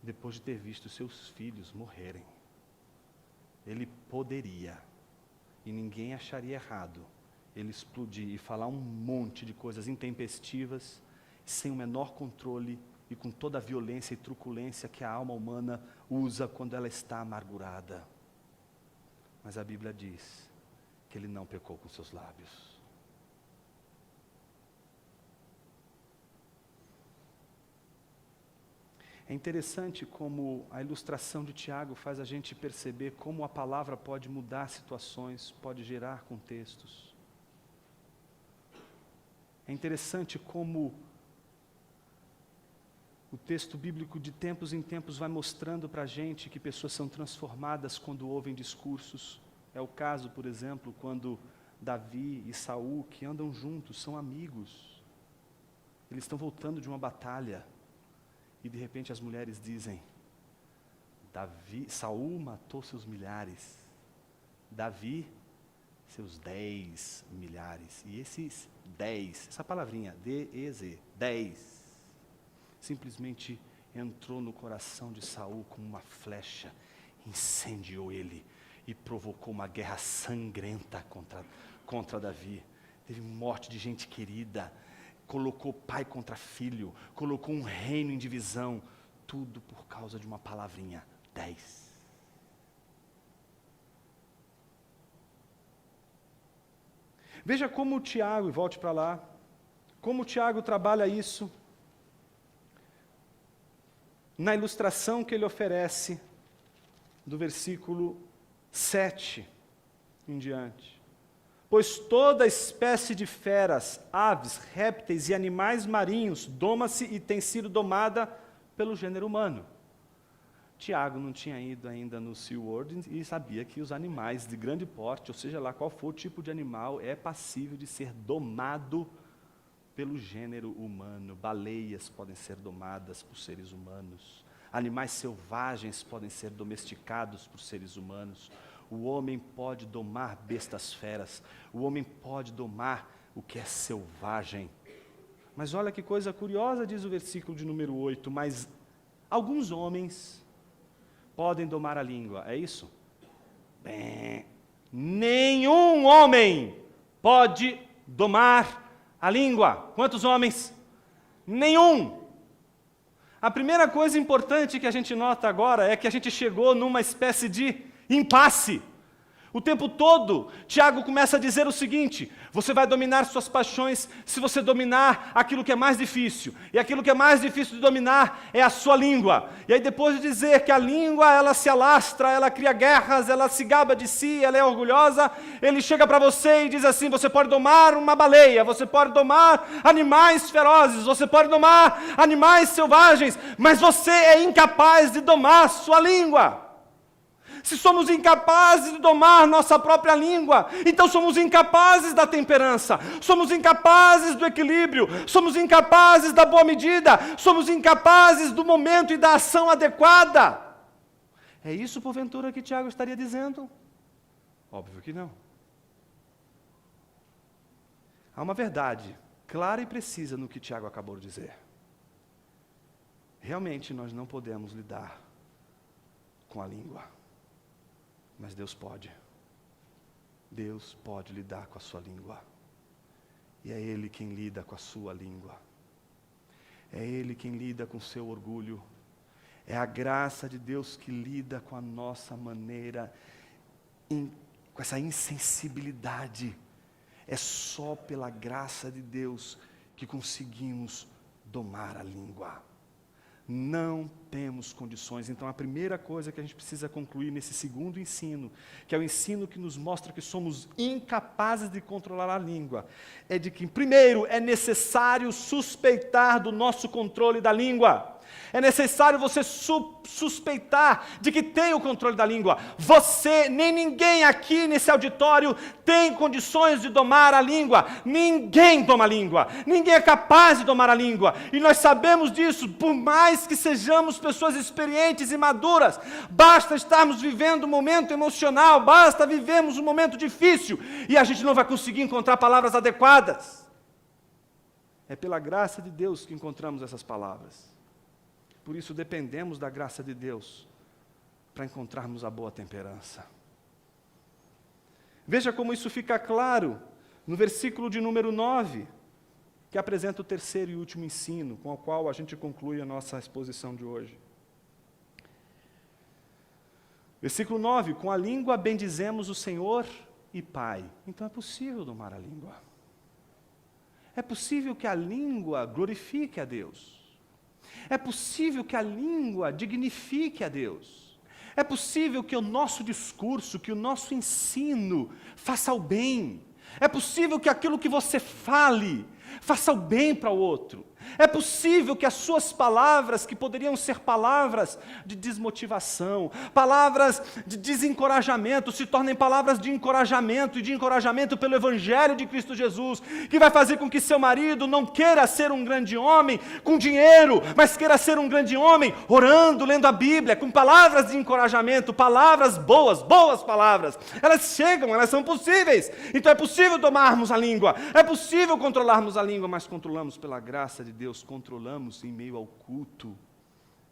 depois de ter visto seus filhos morrerem. Ele poderia, e ninguém acharia errado, ele explodir e falar um monte de coisas intempestivas, sem o menor controle e com toda a violência e truculência que a alma humana usa quando ela está amargurada. Mas a Bíblia diz que ele não pecou com seus lábios. É interessante como a ilustração de Tiago faz a gente perceber como a palavra pode mudar situações, pode gerar contextos. É interessante como o texto bíblico de tempos em tempos vai mostrando para a gente que pessoas são transformadas quando ouvem discursos. É o caso, por exemplo, quando Davi e Saul, que andam juntos, são amigos. Eles estão voltando de uma batalha. E de repente as mulheres dizem, Saul matou seus milhares, Davi seus 10 milhares. E esses 10, essa palavrinha, D-E-Z, 10, simplesmente entrou no coração de Saul como uma flecha, incendiou ele e provocou uma guerra sangrenta contra Davi. Teve morte de gente querida, colocou pai contra filho, colocou um reino em divisão, tudo por causa de uma palavrinha, 10. Veja como o Tiago, e volte para lá, como o Tiago trabalha isso na ilustração que ele oferece do versículo 7 em diante. Pois toda espécie de feras, aves, répteis e animais marinhos doma-se e tem sido domada pelo gênero humano. Tiago não tinha ido ainda no SeaWorld e sabia que os animais de grande porte, ou seja lá qual for o tipo de animal, é passível de ser domado pelo gênero humano. Baleias podem ser domadas por seres humanos. Animais selvagens podem ser domesticados por seres humanos. O homem pode domar bestas feras. O homem pode domar o que é selvagem. Mas olha que coisa curiosa, diz o versículo de número 8. Mas alguns homens podem domar a língua. É isso? Bem, nenhum homem pode domar a língua. Quantos homens? Nenhum. A primeira coisa importante que a gente nota agora é que a gente chegou numa espécie de impasse. O tempo todo, Tiago começa a dizer o seguinte: você vai dominar suas paixões se você dominar aquilo que é mais difícil. E aquilo que é mais difícil de dominar é a sua língua. E aí depois de dizer que a língua, ela se alastra, ela cria guerras, ela se gaba de si, ela é orgulhosa, ele chega para você e diz assim: você pode domar uma baleia, você pode domar animais ferozes, você pode domar animais selvagens, mas você é incapaz de domar sua língua. Se somos incapazes de domar nossa própria língua, então somos incapazes da temperança, somos incapazes do equilíbrio, somos incapazes da boa medida, somos incapazes do momento e da ação adequada. É isso, porventura, que Tiago estaria dizendo? Óbvio que não. Há uma verdade clara e precisa no que Tiago acabou de dizer. Realmente nós não podemos lidar com a língua. Mas Deus pode. Deus pode lidar com a sua língua. E é Ele quem lida com a sua língua. É Ele quem lida com o seu orgulho. É a graça de Deus que lida com a nossa maneira, com essa insensibilidade. É só pela graça de Deus que conseguimos domar a língua. Não temos condições. Então, a primeira coisa que a gente precisa concluir nesse segundo ensino, que é o ensino que nos mostra que somos incapazes de controlar a língua, é de que, primeiro, é necessário suspeitar do nosso controle da língua. É necessário você suspeitar de que tem o controle da língua. Você, nem ninguém aqui nesse auditório tem condições de domar a língua. Ninguém doma a língua. Ninguém é capaz de domar a língua. E nós sabemos disso, por mais que sejamos pessoas experientes e maduras. Basta estarmos vivendo um momento emocional, basta vivemos um momento difícil e a gente não vai conseguir encontrar palavras adequadas. É pela graça de Deus que encontramos essas palavras. Por isso dependemos da graça de Deus para encontrarmos a boa temperança. Veja como isso fica claro no versículo de número 9, que apresenta o terceiro e último ensino, com o qual a gente conclui a nossa exposição de hoje. Versículo 9: com a língua bendizemos o Senhor e Pai. Então é possível domar a língua. É possível que a língua glorifique a Deus. É possível que a língua dignifique a Deus. É possível que o nosso discurso, que o nosso ensino faça o bem. É possível que aquilo que você fale faça o bem para o outro. É possível que as suas palavras, que poderiam ser palavras de desmotivação, palavras de desencorajamento, se tornem palavras de encorajamento, e de encorajamento pelo Evangelho de Cristo Jesus, que vai fazer com que seu marido não queira ser um grande homem com dinheiro, mas queira ser um grande homem orando, lendo a Bíblia, com palavras de encorajamento, palavras boas, boas palavras. Elas chegam, elas são possíveis. Então é possível domarmos a língua, é possível controlarmos a língua, mas controlamos pela graça de Deus, controlamos em meio ao culto,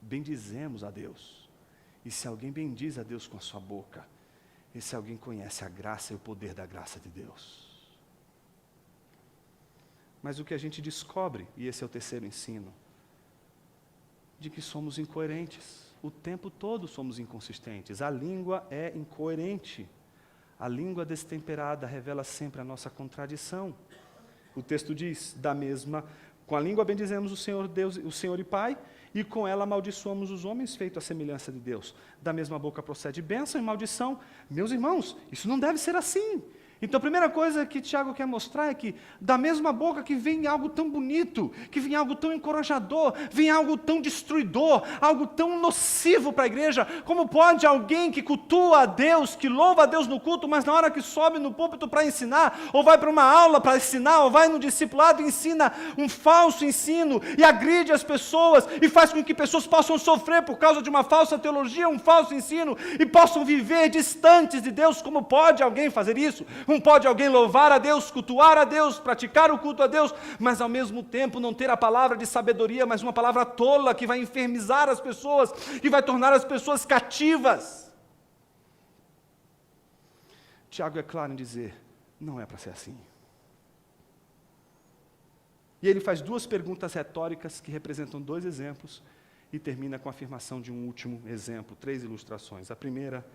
bendizemos a Deus. E se alguém bendiz a Deus com a sua boca, esse alguém conhece a graça e o poder da graça de Deus. Mas o que a gente descobre, e esse é o terceiro ensino, de que somos incoerentes. O tempo todo somos inconsistentes. A língua é incoerente. A língua destemperada revela sempre a nossa contradição. O texto diz, com a língua bendizemos o Senhor Deus, o Senhor e Pai, e com ela amaldiçoamos os homens feitos à semelhança de Deus. Da mesma boca procede bênção e maldição. Meus irmãos, isso não deve ser assim. Então a primeira coisa que Tiago quer mostrar é que da mesma boca que vem algo tão bonito, que vem algo tão encorajador, vem algo tão destruidor, algo tão nocivo para a igreja. Como pode alguém que cultua a Deus, que louva a Deus no culto, mas na hora que sobe no púlpito para ensinar, ou vai para uma aula para ensinar, ou vai no discipulado e ensina um falso ensino, e agride as pessoas, e faz com que pessoas possam sofrer por causa de uma falsa teologia, um falso ensino, e possam viver distantes de Deus? Como pode alguém fazer isso? Como pode alguém louvar a Deus, cultuar a Deus, praticar o culto a Deus, mas ao mesmo tempo não ter a palavra de sabedoria, mas uma palavra tola que vai enfermizar as pessoas, que vai tornar as pessoas cativas? Tiago é claro em dizer, não é para ser assim. E ele faz duas perguntas retóricas que representam dois exemplos e termina com a afirmação de um último exemplo, 3 ilustrações. A primeira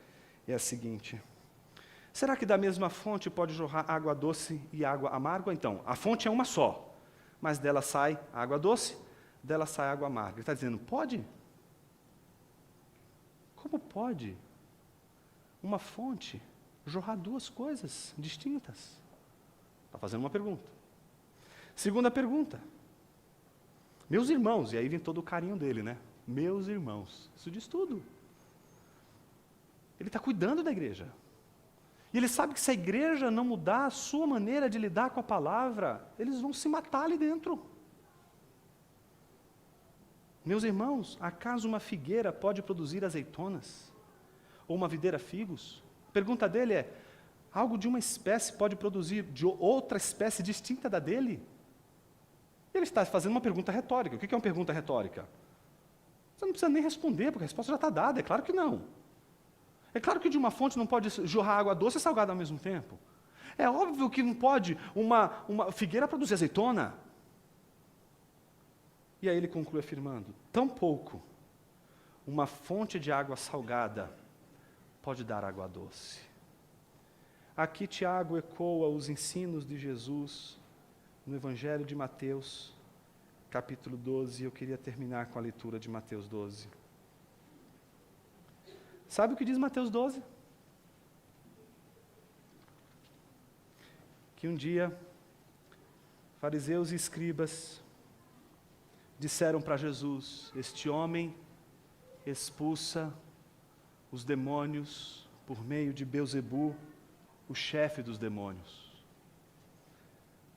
é a seguinte: será que da mesma fonte pode jorrar água doce e água amarga? Então, a fonte é uma só, mas dela sai água doce, dela sai água amarga. Ele está dizendo, pode? Como pode uma fonte jorrar duas coisas distintas? Está fazendo uma pergunta. Segunda pergunta. Meus irmãos, e aí vem todo o carinho dele, né? Meus irmãos, isso diz tudo. Ele está cuidando da igreja. E ele sabe que se a igreja não mudar a sua maneira de lidar com a palavra, eles vão se matar ali dentro. Meus irmãos, acaso uma figueira pode produzir azeitonas? Ou uma videira figos? A pergunta dele é, algo de uma espécie pode produzir de outra espécie distinta da dele? Ele está fazendo uma pergunta retórica. O que é uma pergunta retórica? Você não precisa nem responder, porque a resposta já está dada, é claro que não. É claro que de uma fonte não pode jorrar água doce e salgada ao mesmo tempo. É óbvio que não pode uma figueira produzir azeitona. E aí ele conclui afirmando, tampouco uma fonte de água salgada pode dar água doce. Aqui Tiago ecoa os ensinos de Jesus no Evangelho de Mateus, capítulo 12, e eu queria terminar com a leitura de Mateus 12. Sabe o que diz Mateus 12? Que um dia, fariseus e escribas disseram para Jesus, este homem expulsa os demônios por meio de Beelzebu, o chefe dos demônios.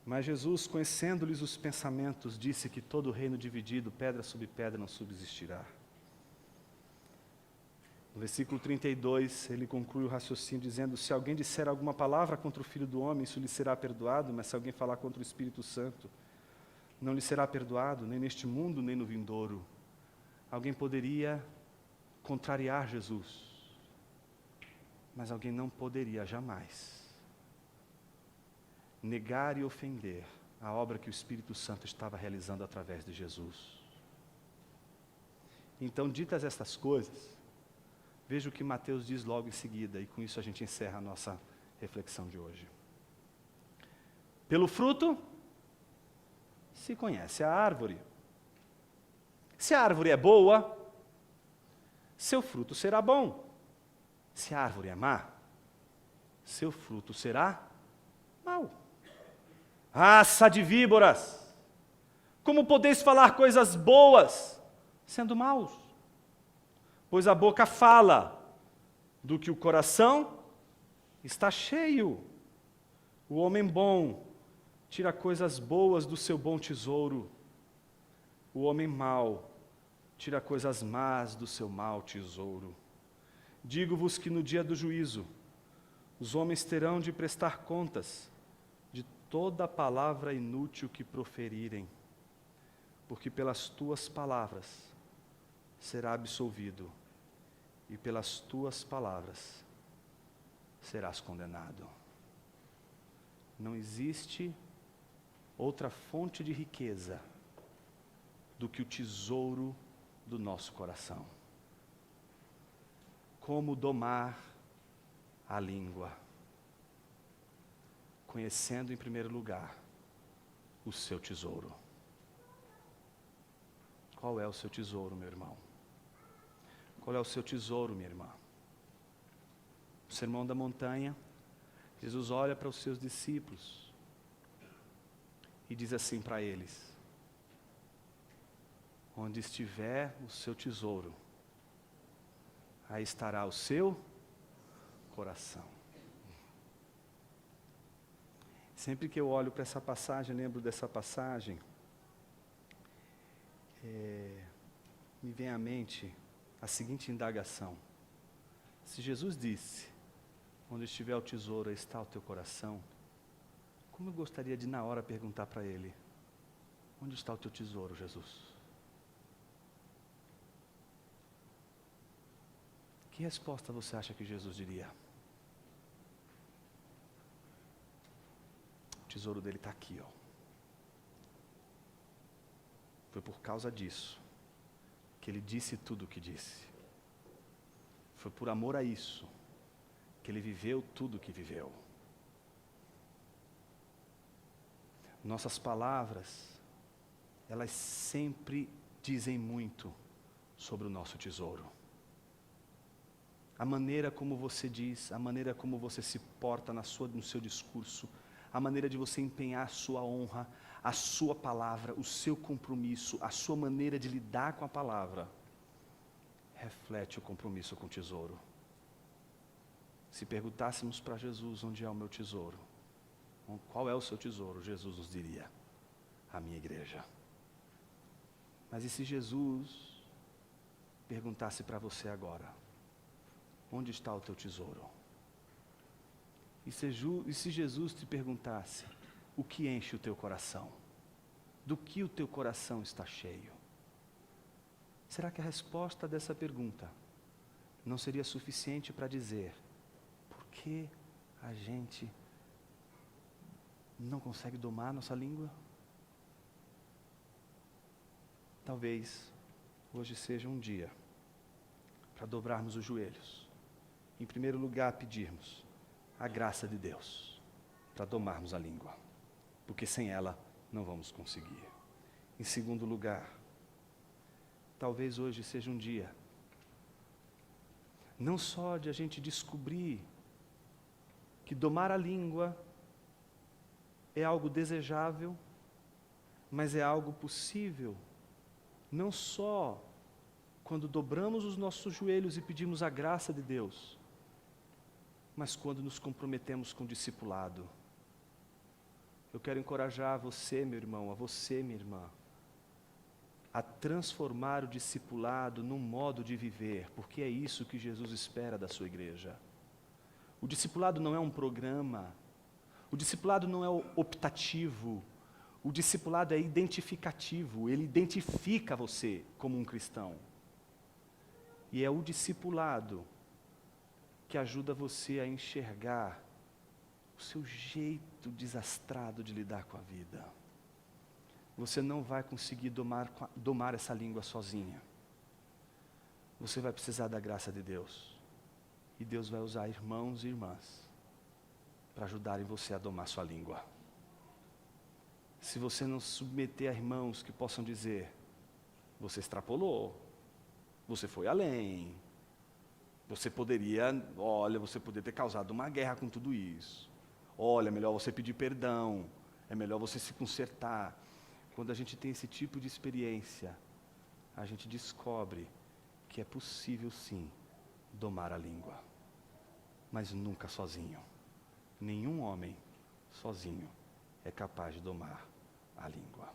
Mas Jesus, conhecendo-lhes os pensamentos, disse que todo reino dividido, pedra sobre pedra, não subsistirá. No versículo 32, ele conclui o raciocínio dizendo, se alguém disser alguma palavra contra o Filho do Homem, isso lhe será perdoado, mas se alguém falar contra o Espírito Santo, não lhe será perdoado, nem neste mundo, nem no vindouro. Alguém poderia contrariar Jesus, mas alguém não poderia jamais negar e ofender a obra que o Espírito Santo estava realizando através de Jesus. Então, ditas estas coisas, veja o que Mateus diz logo em seguida, e com isso a gente encerra a nossa reflexão de hoje. Pelo fruto se conhece a árvore. Se a árvore é boa, seu fruto será bom. Se a árvore é má, seu fruto será mau. Raça de víboras! Como podeis falar coisas boas, sendo maus? Pois a boca fala do que o coração está cheio. O homem bom tira coisas boas do seu bom tesouro. O homem mau tira coisas más do seu mau tesouro. Digo-vos que no dia do juízo, os homens terão de prestar contas de toda palavra inútil que proferirem, porque pelas tuas palavras será absolvido, e pelas tuas palavras serás condenado. Não existe outra fonte de riqueza do que o tesouro do nosso coração. Como domar a língua? Conhecendo em primeiro lugar o seu tesouro. Qual é o seu tesouro, meu irmão? Qual é o seu tesouro, minha irmã? No Sermão da Montanha, Jesus olha para os seus discípulos e diz assim para eles: onde estiver o seu tesouro, aí estará o seu coração. Sempre que eu olho para essa passagem, lembro dessa passagem, me vem à mente a seguinte indagação: se Jesus disse, onde estiver o tesouro, aí está o teu coração, como eu gostaria de na hora perguntar para ele: onde está o teu tesouro, Jesus? Que resposta você acha que Jesus diria? O tesouro dele está aqui, ó. Foi por causa disso que ele disse tudo o que disse. Foi por amor a isso que ele viveu tudo o que viveu. Nossas palavras, elas sempre dizem muito sobre o nosso tesouro. A maneira como você diz, a maneira como você se porta no seu discurso, a maneira de você empenhar a sua honra, a sua palavra, o seu compromisso, a sua maneira de lidar com a palavra, reflete o compromisso com o tesouro. Se perguntássemos para Jesus onde é o meu tesouro, qual é o seu tesouro, Jesus nos diria: a minha igreja. Mas e se Jesus perguntasse para você agora: onde está o teu tesouro? E se Jesus te perguntasse: o que enche o teu coração? Do que o teu coração está cheio? Será que a resposta dessa pergunta não seria suficiente para dizer por que a gente não consegue domar nossa língua? Talvez hoje seja um dia para dobrarmos os joelhos. Em primeiro lugar, pedirmos a graça de Deus para domarmos a língua, porque sem ela não vamos conseguir. Em segundo lugar, talvez hoje seja um dia não só de a gente descobrir que domar a língua é algo desejável, mas é algo possível, não só quando dobramos os nossos joelhos e pedimos a graça de Deus, mas quando nos comprometemos com o discipulado. Eu quero encorajar você, meu irmão, a você, minha irmã, a transformar o discipulado num modo de viver, porque é isso que Jesus espera da sua igreja. O discipulado não é um programa, o discipulado não é optativo, o discipulado é identificativo, ele identifica você como um cristão. E é o discipulado que ajuda você a enxergar o seu jeito desastrado de lidar com a vida. Você não vai conseguir domar essa língua sozinha. Você vai precisar da graça de Deus. E Deus vai usar irmãos e irmãs para ajudarem você a domar sua língua. Se você não se submeter a irmãos que possam dizer: Você extrapolou. Você foi além. Você poderia ter causado uma guerra com tudo isso. Olha, é melhor você pedir perdão. É melhor você se consertar. Quando a gente tem esse tipo de experiência, a gente descobre que é possível sim domar a língua. Mas nunca sozinho. Nenhum homem sozinho é capaz de domar a língua.